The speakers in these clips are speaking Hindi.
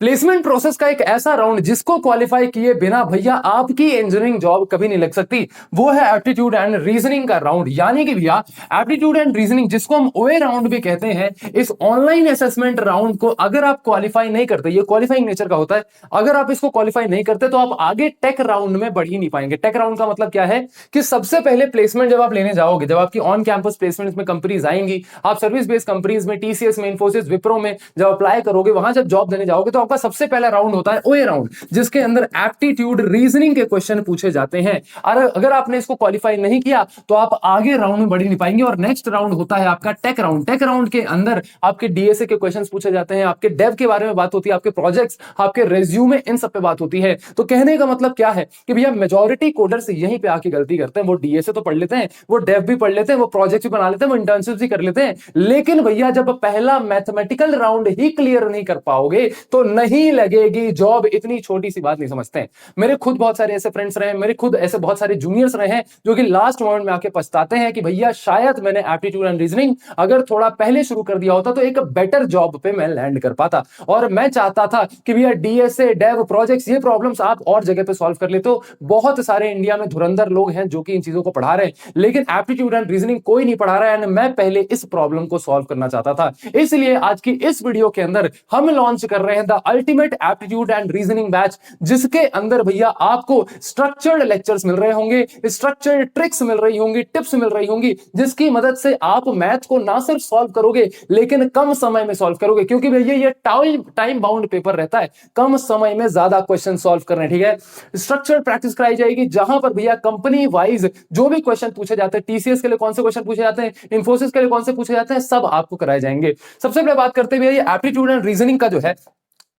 प्लेसमेंट प्रोसेस का एक ऐसा राउंड जिसको क्वालिफाई किए बिना भैया आपकी इंजीनियरिंग जॉब कभी नहीं लग सकती, वो है एप्टीट्यूड एंड रीजनिंग का राउंड। यानी कि भैया एप्टीट्यूड एंड रीजनिंग, जिसको हम ओए राउंड भी कहते हैं, इस ऑनलाइन असेसमेंट राउंड को अगर आप क्वालिफाई नहीं करते, ये क्वालिफाइंग नेचर का होता है, अगर आप इसको क्वालिफाई नहीं करते तो आप आगे टेक राउंड में बढ़ ही नहीं पाएंगे। टेक राउंड का मतलब क्या है कि सबसे पहले प्लेसमेंट जब आप लेने जाओगे, जब आपकी ऑन कैंपस प्लेसमेंट में कंपनीज आएंगी, आप सर्विस बेस्ड कंपनीज में, टीसीएस में, इन्फोसिस, विप्रो में जब अप्लाई करोगे, वहां जब जॉब देने जाओगे, तो आपका सबसे पहला राउंड होता है ओए राउंड, जिसके अंदर एप्टीट्यूड रीजनिंग के क्वेश्चन पूछे जाते हैं। और अगर आपने इसको क्वालिफाई नहीं किया तो आप आगे राउंड में बढ़ ही नहीं पाएंगे। और नेक्स्ट राउंड होता है आपका टेक राउंड। टेक राउंड के अंदर आपके डीएसए के क्वेश्चंस पूछे जाते हैं, आपके डेव के बारे में बात होती है, आपके प्रोजेक्ट्स, आपके रेज्यूमे, इन सब पे बात होती है। तो कहने का मतलब क्या है कि भैया मेजॉरिटी कोडर्स यहीं पे आके गलती करते हैं। वो डीएसए तो पढ़ लेते हैं, वो डेव भी पढ़ लेते हैं, वो प्रोजेक्ट भी बना लेते हैं, वो इंटर्नशिप भी कर लेते हैं, लेकिन भैया जब पहला मैथमेटिकल राउंड ही क्लियर नहीं कर पाओगे तो नहीं लगेगी जॉब। इतनी छोटी सी बात नहीं समझते हैं। मेरे खुद बहुत सारे ऐसे फ्रेंड्स रहे हैं, मेरे खुद ऐसे बहुत सारे जूनियर्स रहे हैं जो कि लास्ट मोमेंट में आके पछताते हैं कि भैया शायद मैंने एप्टीट्यूड एंड रीजनिंग अगर थोड़ा पहले शुरू कर दिया होता तो एक बेटर जॉब पे मैं लैंड कर पाता। और मैं चाहता था कि भैया डीएसए, डेव, प्रोजेक्ट्स, ये प्रॉब्लम्स आप और जगह पे सॉल्व कर ले। तो बहुत सारे इंडिया में धुरंधर लोग हैं जो कि इन चीजों को पढ़ा रहे हैं, लेकिन एप्टीट्यूड एंड रीजनिंग कोई नहीं पढ़ा रहा है। एंड मैं पहले इस प्रॉब्लम को सॉल्व करना चाहता था, इसलिए आज की इस वीडियो के अंदर हम लॉन्च कर रहे हैं the ultimate aptitude and reasoning batch, जिसके अंदर भैया आपको स्ट्रक्चर्ड लेक्चर्स मिल रहे होंगे, स्ट्रक्चर्ड ट्रिक्स मिल रही होंगी, टिप्स मिल रही होंगी, जिसकी मदद से आप मैथ को ना सिर्फ सॉल्व करोगे लेकिन कम समय में सॉल्व करोगे। क्योंकि भैया ये टाइम बाउंड पेपर रहता है, कम समय में ज्यादा क्वेश्चन सॉल्व करने, ठीक है। स्ट्रक्चर्ड प्रैक्टिस कराई जाएगी, जहां पर भैया कंपनी वाइज जो भी क्वेश्चन पूछे जाते हैं, टीसीएस के लिए कौन से क्वेश्चन पूछे जाते हैं, इन्फोसिस के लिए कौन से पूछे जाते हैं, सब आपको कराए जाएंगे। सबसे पहले बात करते हैं भैया एप्टीट्यूड एंड रीजनिंग का जो है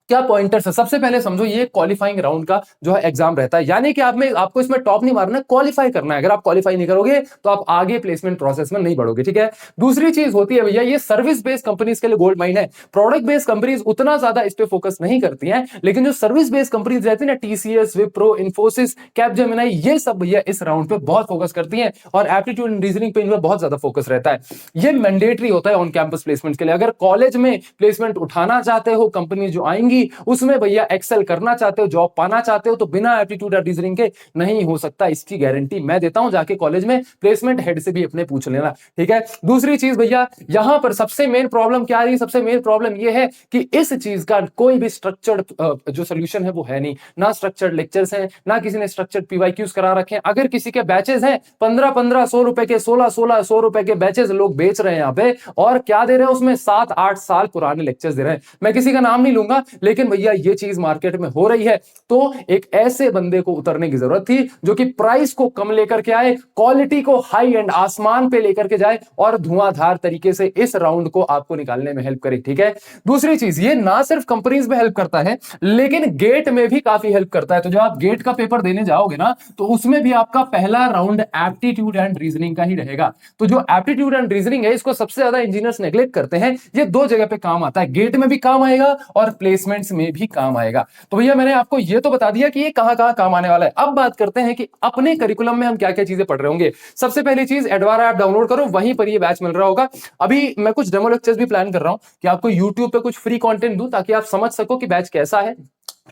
क्या पॉइंटर्स है। सबसे पहले समझो ये क्वालिफाइंग राउंड का जो है एग्जाम रहता है, यानी कि आपको इसमें टॉप नहीं मारना है, क्वालिफाई करना है। अगर आप क्वालिफाई नहीं करोगे तो आप आगे प्लेसमेंट प्रोसेस में नहीं बढ़ोगे, ठीक है। दूसरी चीज होती है भैया, ये सर्विस बेस्ड कंपनीज के लिए गोल्ड माइन है। प्रोडक्ट बेस्ड कंपनीज उतना ज्यादा इस पे फोकस नहीं करती हैं, लेकिन जो सर्विस बेस्ड कंपनीज रहती है ना, टीसीएस, विप्रो, इन्फोसिस, कैपजेमिनी, ये सब भैया इस राउंड पे बहुत फोकस करती हैं और एप्टीट्यूड एंड रीजनिंग पे इनका बहुत ज्यादा फोकस रहता है। ये मैंडेटरी होता है ऑन कैंपस प्लेसमेंट के लिए। अगर कॉलेज में प्लेसमेंट उठाना चाहते हो, कंपनी जो आएंगी उसमें भैया एक्सेल करना चाहते हो, जॉब पाना चाहते हो, तो बिना एप्टीट्यूड और रीजनिंग के नहीं हो सकता। इसकी गारंटी मैं देता हूं, जाके कॉलेज में प्लेसमेंट हेड से भी अपने पूछ लेना, ठीक है। दूसरी चीज भैया, यहां पर सबसे मेन प्रॉब्लम क्या आ रही है, सबसे मेन प्रॉब्लम यह है कि इस चीज का कोई भी स्ट्रक्चर्ड जो सोल्यूशन है वो है नहीं, ना स्ट्रक्चर्ड लेक्चर्स हैं, ना किसी ने स्ट्रक्चर्ड पीवाईक्यूज करा रखे हैं। अगर किसी के बैचेस हैं 15-15 रुपए के, 16-16 रुपए के बैचेस लोग बेच रहे हैं यहां पे, और क्या दे रहे हैं उसमें, 7-8 साल पुराने लेक्चर्स दे रहे हैं। मैं किसी का नाम नहीं लूंगा, लेकिन भैया ये चीज मार्केट में हो रही है। तो एक ऐसे बंदे को उतरने की जरूरत थी जो कि प्राइस को कम लेकर के आए, क्वालिटी को हाई एंड आसमान पे लेकर के जाए और धुआंधार तरीके से इस राउंड को आपको निकालने में हेल्प करे, ठीक है। दूसरी चीज, ये ना सिर्फ कंपनीज में हेल्प करता है लेकिन गेट में भी काफी हेल्प करता है। तो जब आप गेट का पेपर देने जाओगे ना, तो उसमें भी आपका पहला राउंड एप्टीट्यूड एंड रीजनिंग का ही रहेगा। तो जो एप्टीट्यूड एंड रीजनिंग है, इसको सबसे ज्यादा इंजीनियर्स नेग्लेक्ट करते हैं। ये दो जगह पे काम आता है, गेट में भी काम आएगा और प्लेसमेंट्स में भी काम आएगा। तो भैया मैंने आपको ये तो बता दिया कि ये कहां-कहां काम आने वाला है। अब बात करते हैं कि अपने करिकुलम में हम क्या-क्या चीजें पढ़ रहे होंगे। सबसे पहली चीज, एडवारा ऐप डाउनलोड करो, वहीं पर ये बैच मिल रहा होगा। अभी मैं कुछ डेमो लेक्चर्स भी प्लान कर रहा हूं कि आपको YouTube पे कुछ फ्री कंटेंट दूं, ताकि आप समझ सको कि बैच कैसा है,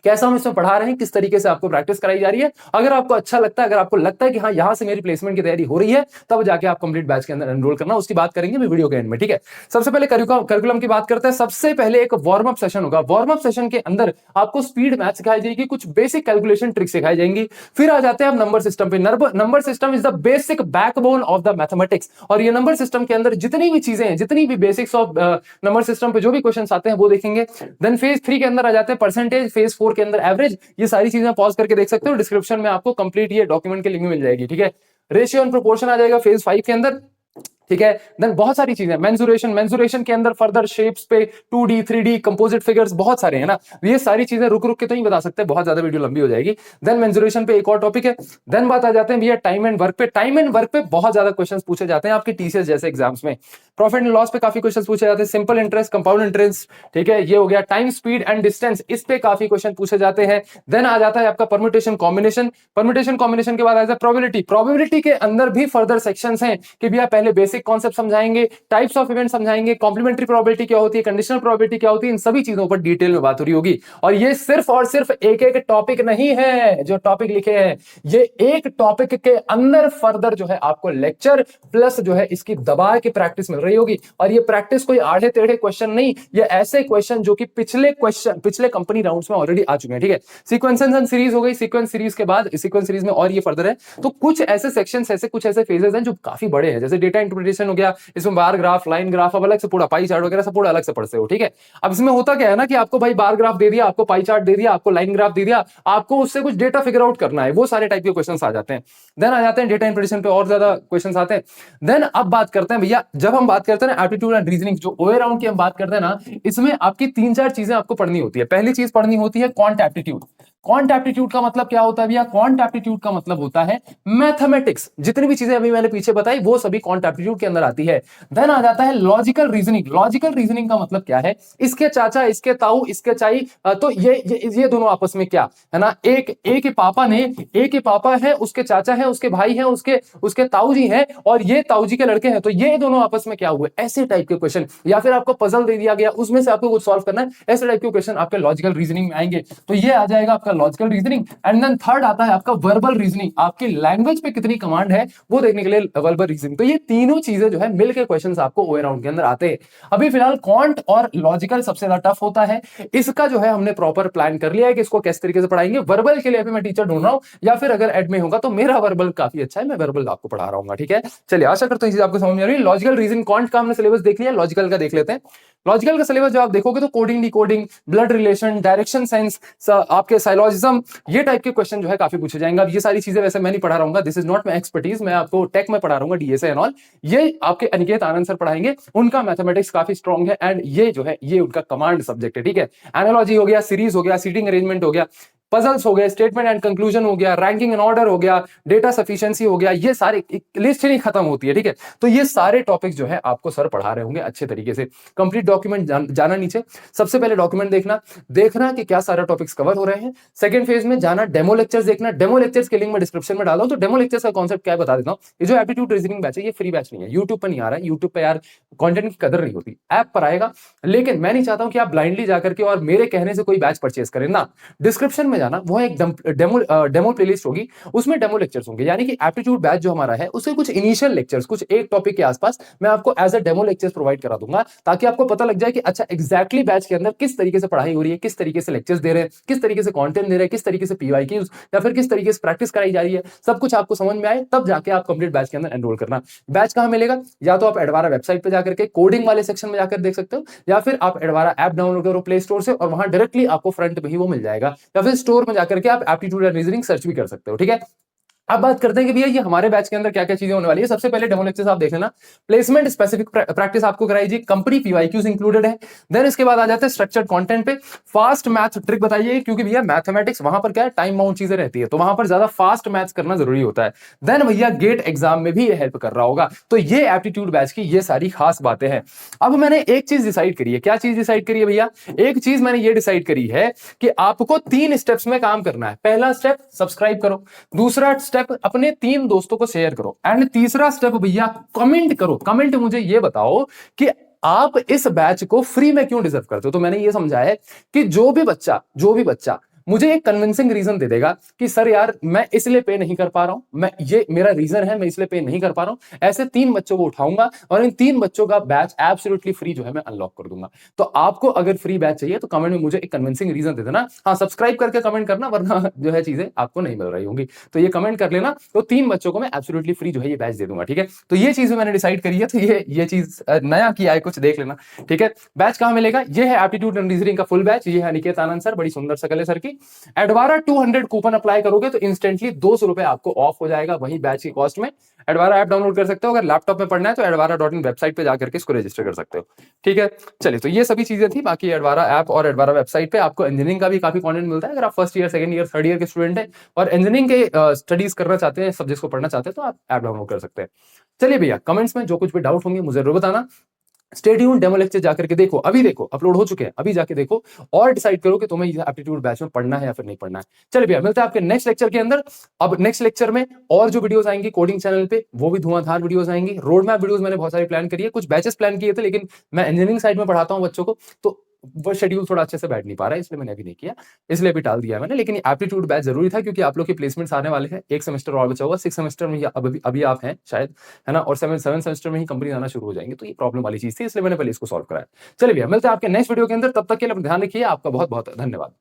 कैसा हम इसमें पढ़ा रहे हैं, किस तरीके से आपको प्रैक्टिस कराई जा रही है। अगर आपको अच्छा लगता है, अगर आपको लगता है कि हाँ यहां से मेरी प्लेसमेंट की तैयारी हो रही है, तब जाके आप कंप्लीट बैच के अंदर एनरोल करना। उसकी बात करेंगे मैं वीडियो के एंड में, ठीक है। सबसे पहले करिकुलम की बात करते हैं। सबसे पहले एक वार्म अप सेशन होगा। वार्म अप सेशन के अंदर आपको स्पीड मैथ सिखाई जाएगी, कुछ बेसिक कैलकुलेशन ट्रिक सिखाई जाएंगी। फिर आ जाते हैं आप नंबर सिस्टम पे। Number system is the basic backbone of the mathematics, और ये नंबर सिस्टम के अंदर जितनी भी चीजें हैं, जितनी भी बेसिक्स ऑफ नंबर सिस्टम पे जो भी क्वेश्चन आते हैं वो देखेंगे। देन फेज 3 के अंदर आ जाते हैं परसेंटेज, फेज 4 के अंदर एवरेज। ये सारी चीजें पॉज करके देख सकते हो, डिस्क्रिप्शन में आपको कंप्लीट ये डॉक्यूमेंट की लिंक मिल जाएगी, ठीक है। रेशियो एंड प्रोपोर्शन आ जाएगा फेज 5 के अंदर, ठीक है। देन बहुत सारी चीजें, मेंसुरेशन के अंदर फर्दर शेप्स पे 2D 3D कंपोजिट फिगर्स बहुत सारे हैं ना, ये सारी चीजें रुक रुक के तो नहीं बता सकते, बहुत ज्यादा वीडियो लंबी हो जाएगी। देन मेंसुरेशन पे एक और टॉपिक है। देन बात आ जाते हैं भैया टाइम एंड वर्क पे। टाइम एंड वर्क पे बहुत ज्यादा क्वेश्चंस पूछे जाते हैं आपके टीसीएस जैसे एग्जाम्स में। प्रॉफिट एंड लॉस पे काफी क्वेश्चंस पूछे जाते हैं, सिंपल इंटरेस्ट, कंपाउंड इंटरेस्ट, ठीक है, ये हो गया। टाइम, स्पीड एंड डिस्टेंस, इस पे काफी क्वेश्चन पूछे जाते हैं। देन आ जाता है आपका परम्यूटेशन कॉम्बिनेशन के बाद आ जाता है प्रोबेबिलिटी के अंदर भी फर्दर सेक्शंस हैं कि भैया पहले बेसिक बेसिक कॉन्सेप्ट समझाएंगे, टाइप्स ऑफ इवेंट समझाएंगे, कॉम्प्लीमेंट्री प्रोबेबिलिटी क्या होती है, कंडीशनल प्रोबेबिलिटी क्या होती है, इन सभी चीजों पर डिटेल में बात हो रही होगी। और ये सिर्फ और सिर्फ एक एक टॉपिक नहीं है जो टॉपिक लिखे हैं, ये एक टॉपिक के अंदर फर्दर जो है आपको लेक्चर प्लस जो है इसकी दबा के प्रैक्टिस मिल रही होगी। और ये प्रैक्टिस कोई आधे टेढ़े क्वेश्चन नहीं, ये ऐसे क्वेश्चन जो कि पिछले कंपनी राउंड्स में ऑलरेडी आ चुके हैं, ठीक है। सीक्वेंस एंड सीरीज हो गई, सीक्वेंस सीरीज के बाद सीक्वेंस सीरीज में और ये फर्दर है, तो कुछ ऐसे सेक्शंस ऐसे कुछ ऐसे फेजेस हैं जो काफी बड़े हैं, जैसे डेटा इंटरप्रिटेशन हो गया, इसमें बार ग्राफ, लाइन ग्राफ, अब अलग से पूरा पाई चार्ट वगैरह सब पूरा अलग से पढ़ते हो, ठीक है। अब इसमें होता क्या है ना कि आपको भाई बार ग्राफ दे दिया, आपको पाई चार्ट दे दिया, आपको लाइन ग्राफ दे दिया, आपको उससे कुछ डेटा फिगर आउट करना है, वो सारे टाइप के क्वेश्चंस आ जाते हैं। देन आ जाते हैं डेटा इंटरप्रिटेशन पे और ज्यादा क्वेश्चंस आते हैं। देन अब बात करते हैं भैया, जब हम बात करते हैं ना एप्टीट्यूड एंड रीजनिंग, जो ओए राउंड की हम बात करते हैं ना, इसमें आपकी 3-4 चीजें आपको पढ़नी होती है। पहली चीज पढ़नी होती है क्वांट एप्टीट्यूड। क्वांट एप्टीट्यूड का मतलब क्या होता है भैया? क्वांट एप्टीट्यूड का मतलब होता है मैथमेटिक्स, जितनी भी चीजें अभी मैंने पीछे बताई वो सभी क्वांट एप्टीट्यूड के अंदर आती है। देन आ जाता है लॉजिकल रीजनिंग। लॉजिकल रीजनिंग का मतलब क्या है? इसके चाचा, इसके ताऊ, इसके चाई, तो ये दोनों आपस में क्या है ना, एक के पापा ने, एक के पापा है, उसके चाचा है, उसके भाई है, उसके ताऊ जी हैं, और ये ताऊ जी के लड़के हैं, तो ये दोनों आपस में क्या हुए, ऐसे टाइप के क्वेश्चन। या फिर आपको पजल दे दिया गया, उसमें से आपको कुछ सॉल्व करना है, ऐसे टाइप के क्वेश्चन आपके लॉजिकल रीजनिंग में आएंगे। तो ये आ जाएगा आपका logical reasoning. And then third आता है आपका वर्बल रीजनिंग। आपकी लैंग्वेज पे कितनी कमांड है वो देखने के लिए वर्बल रीजनिंग। तो ये तीनों चीजें जो है मिलकर क्वेश्चंस आपको ओए राउंड के अंदर आते हैं। अभी फिलहाल क्वांट और लॉजिकल सबसे ज्यादा टफ होता है, इसका जो है हमने प्रॉपर प्लान कर लिया है कि इसको किस तरीके से पढ़ाएंगे। वर्बल के लिए अभी मैं टीचर ढूंढ रहा हूं, या फिर अगर एड में होगा तो मेरा वर्बल काफी अच्छा है, मैं वर्बल आपको पढ़ा रहा हूँ, ठीक है। चलिए, आशा करता हूं चीज आपको समझ में आ रही है। लॉजिकल रीजनिंग क्वांट का हमने सिलेबस देख लिया, लॉजिकल का देख लेते हैं। लॉजिकल का सिलेबस जो आप देखोगे तो coding, decoding, blood relation, direction science, आपके साइलॉजिज्म, ये टाइप के क्वेश्चन जो है काफी पूछे जाएंगे। अब ये सारी चीजें वैसे मैं नहीं पढ़ा रहूंगा, this is not my expertise, मैं आपको टेक में पढ़ा रहूंगा, डीएसए एंड ऑल। ये आपके अनिकेत आनंद सर पढ़ाएंगे, उनका मैथमेटिक्स काफी स्ट्रॉन्ग है, एंड ये जो है ये उनका कमांड सब्जेक्ट है, ठीक है। एनालॉजी हो गया, सीरीज हो गया, सीटिंग अरेंजमेंट हो गया, पजल्स हो गए, स्टेटमेंट एंड कंक्लूजन हो गया, रैंकिंग एंड ऑर्डर हो गया, डेटा सफिशिएंसी हो गया, ये सारे लिस्ट नहीं खत्म होती है, ठीक है। तो ये सारे टॉपिक्स जो है आपको सर पढ़ा रहे होंगे अच्छे तरीके से। कंप्लीट डॉक्यूमेंट जाना नीचे, सबसे पहले डॉक्यूमेंट देखना कि क्या सारे टॉपिक्स कवर हो रहे हैं। सेकंड फेज में जाना, डेमो लेक्चर्स देखना। डेमो लेक्चर्स के लिंक मैं डिस्क्रिप्शन में डाला हूं, तो डेमो लेक्चर्स का कॉन्सेप्ट क्या है बता देता हूं। ये जो एप्टीट्यूड रीजनिंग बैच है, ये फ्री बैच नहीं है, यूट्यूब पर नहीं आ रहा है। यूट्यूब पे यार कंटेंट की कदर नहीं होती, ऐप पर आएगा। लेकिन मैं नहीं चाहता हूं कि आप ब्लाइंडली जाकर के और मेरे कहने से कोई बैच परचेज करें ना। डिस्क्रिप्शन में जाना, वो एक डेमो प्लेलिस्ट होगी, उसमें डेमो लेक्चर्स होंगे। यानी कि एप्टीट्यूड बैच जो हमारा है उसके कुछ इनिशियल लेक्चर्स, कुछ एक टॉपिक के आसपास मैं आपको as a demo lectures provide करा दूंगा, ताकि आपको पता लग जाए कि अच्छा एग्जैक्टली बैच के अंदर किस तरीके से पढ़ाई हो रही है, किस तरीके से लेक्चर्स दे रहे हैं, किस तरीके से कंटेंट दे रहे हैं, किस तरीके से पीवाईक्यूज या फिर किस तरीके से प्रैक्टिस कराई जा रही है, सब कुछ आपको समझ में आए, तब जाके आप कंप्लीट बैच के अंदर एनरोल करना। बैच कहां मिलेगा? या तो आप एडवारा वेबसाइट पे जाकर के कोडिंग वाले सेक्शन में जाकर देख सकते हो, या फिर आप एडवारा ऐप डाउनलोड करो प्ले स्टोर से और वहां डायरेक्टली आपको फ्रंट में ही वो मिल जाएगा, या फिर स्टोर में जाकर के आप एप्टीट्यूड एंड रीजनिंग सर्च भी कर सकते हो, ठीक है। अब बात करते हैं कि भैया ये हमारे बैच के अंदर क्या क्या चीजें होने वाली है। सबसे पहले डेमो लेक्चर्स आप देख लेना, प्लेसमेंट स्पेसिफिक प्रैक्टिस आपको कराई जी, कंपनी पीवाईक्यूज इंक्लूडेड है। देन इसके बाद आ जाते हैं स्ट्रक्चर्ड कंटेंट पे, फास्ट मैथ ट्रिक बताइए, क्योंकि भैया मैथमेटिक्स वहां पर क्या है, टाइम बाउंड चीजें रहती है, तो वहां पर ज्यादा फास्ट मैथ्स करना जरूरी होता है। देन भैया गेट एग्जाम में भी ये हेल्प कर रहा होगा। तो ये एप्टीट्यूड बैच की ये सारी खास बातें हैं। अब मैंने एक चीज डिसाइड करी है। क्या चीज डिसाइड करी है भैया? एक चीज मैंने ये डिसाइड करी है कि आपको 3 स्टेप्स में काम करना है। पहला स्टेप सब्सक्राइब करो, दूसरा स्टेप अपने 3 दोस्तों को शेयर करो, एंड तीसरा स्टेप भैया कमेंट करो। कमेंट मुझे ये बताओ कि आप इस बैच को फ्री में क्यों डिजर्व करते हो। तो मैंने ये समझा है कि जो भी बच्चा मुझे एक कन्विंसिंग रीजन दे देगा कि सर यार मैं इसलिए पे नहीं कर पा रहा हूं, मैं ये मेरा रीजन है, मैं इसलिए पे नहीं कर पा रहा हूं, ऐसे 3 बच्चों को उठाऊंगा और इन 3 बच्चों का बैच एब्सोल्युटली फ्री जो है मैं अनलॉक कर दूंगा। तो आपको अगर फ्री बैच चाहिए तो कमेंट में मुझे एक कन्विंसिंग रीजन दे देना। हाँ, सब्सक्राइब करके कमेंट करना, वरना जो है चीजें आपको नहीं मिल रही होंगी। तो ये कमेंट कर लेना, तो 3 बच्चों को मैं एब्सोल्युटली फ्री जो है ये बैच दे दूंगा, ठीक है। तो ये चीज मैंने डिसाइड करी है, तो ये चीज नया किया है, कुछ देख लेना, ठीक है। बैच कहां मिलेगा? ये है एप्टीट्यूड एंड रीजनिंग का फुल बैच, ये है अनिकेत आनंद सर, बड़ी सुंदर शकल है सर की। एडवारा 200 कूपन अप्लाई करोगे तो इंस्टेंटली 200 रुपए आपको ऑफ हो जाएगा वही बैच की कॉस्ट में। एडवारा ऐप डाउनलोड कर सकते हो, अगर लैपटॉप में पढ़ना है तो एडवारा.in वेबसाइट पे जाकर के इसको रजिस्टर कर सकते हो, ठीक है। चलिए, तो ये सभी चीजें थी। बाकी एडवारा ऐप और एडवारा वेबसाइट पे आपको इंजीनियरिंग का भी काफी कंटेंट मिलता है। अगर आप first year, second year, third year के स्टूडेंट हैं और इंजीनियरिंग के स्टडीज करना चाहते हैं, सब्जेक्ट्स को पढ़ना चाहते हैं, तो आप ऐप डाउनलोड कर सकते हैं। चलिए भैया, कमेंट्स में जो कुछ भी डाउट होंगे मुझे जरूर बताना। स्टे ट्यून्ड, डेमो लेक्चर जाकर के देखो, अभी देखो अपलोड हो चुके हैं, अभी जाके देखो और डिसाइड करो कि तुम्हें ये एप्टीट्यूड बैच में पढ़ना है या फिर नहीं पढ़ना है। चलिए भैया मिलते हैं आपके नेक्स्ट लेक्चर के अंदर। अब नेक्स्ट लेक्चर में और जो वीडियोस आएंगी कोडिंग चैनल पे वो भी धुआंधार वीडियोस आएंगी। रोड मैप वीडियोस मैंने बहुत सारी प्लान करी है, कुछ बैचेस प्लान किए थे, लेकिन मैं इंजीनियरिंग साइड में पढ़ाता हूँ बच्चों को, तो वो शेड्यूल थोड़ा अच्छे से बैठ नहीं पा रहा है, इसलिए मैंने अभी नहीं किया, इसलिए अभी टाल दिया मैंने। लेकिन एप्टीट्यूड बैच जरूरी था क्योंकि आप लोग के प्लेसमेंट्स आने वाले हैं, एक सेमेस्टर और बचा हुआ, 6 सेमेस्टर में अभी आप हैं शायद, है ना, और 7 सेमेस्टर में ही कंपनी आना शुरू हो जाएंगे, तो ये प्रॉब्लम वाली चीज थी, इसलिए मैंने पहले इसको सॉल्व कराया। चलिए भैया मिलते हैं आपके नेक्स्ट वीडियो के अंदर, तब तक के लिए अपना ध्यान रखिए, आपका बहुत बहुत धन्यवाद।